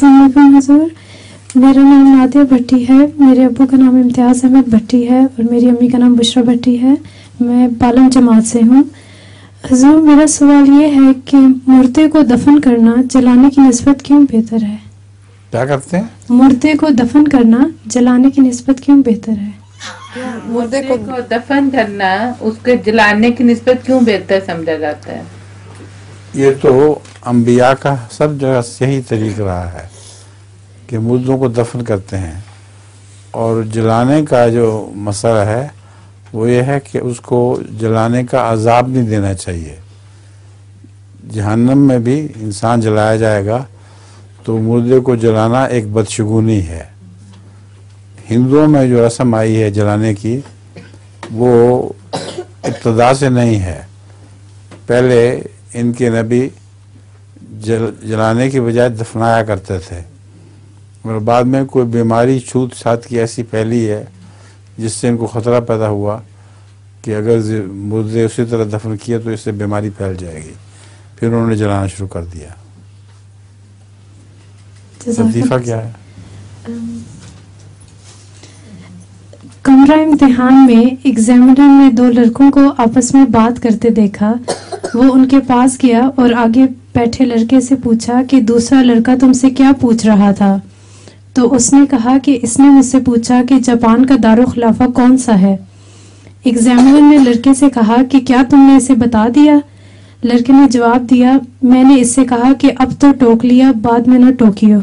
السلام علیکم حضور. میرا نام نادیہ بھٹی ہے. میرے ابو کا نام امتیاز احمد بھٹی ہے اور میری امی کا نام بشرا بھٹی ہے. میں پالم جماعت سے ہوں. حضور میرا سوال یہ ہے کہ مردے کو دفن کرنا جلانے کی نسبت کیوں بہتر ہے؟ کیا کرتے ہیں؟ مردے کو دفن کرنا جلانے کی نسبت کیوں بہتر ہے؟ مردے کو دفن کرنا اس کے جلانے کی نسبت کیوں بہتر سمجھا جاتا ہے؟ یہ تو انبیاء کا سب جگہ یہی طریقہ رہا ہے کہ مردوں کو دفن کرتے ہیں، اور جلانے کا جو مسئلہ ہے وہ یہ ہے کہ اس کو جلانے کا عذاب نہیں دینا چاہیے. جہنم میں بھی انسان جلایا جائے گا تو مردے کو جلانا ایک بدشگونی ہے. ہندوؤں میں جو رسم آئی ہے جلانے کی وہ ابتدا سے نہیں ہے. پہلے ان کے نبی جلانے کی بجائے دفنایا کرتے تھے، اور بعد میں کوئی بیماری چھوت چھات کی ایسی پھیلی ہے جس سے ان کو خطرہ پیدا ہوا کہ اگر مردے اسی طرح دفن کیے تو اس سے بیماری پھیل جائے گی. پھر انہوں نے جلانا شروع کر دیا. لطیفہ کیا ہے؟ کمرہ امتحان میں ایگزامینر نے 2 لڑکوں کو آپس میں بات کرتے دیکھا. وہ ان کے پاس گیا اور آگے بیٹھے لڑکے سے پوچھا کہ دوسرا لڑکا تم سے کیا پوچھ رہا تھا؟ تو اس نے کہا کہ اس نے مجھ سے پوچھا کہ جاپان کا دارالخلافہ کون سا ہے. ایگزامینر نے لڑکے سے کہا کہ کیا تم نے اسے بتا دیا؟ لڑکے نے جواب دیا میں نے اس سے کہا کہ اب تو ٹوک لیا، بعد میں نہ ٹوکیو.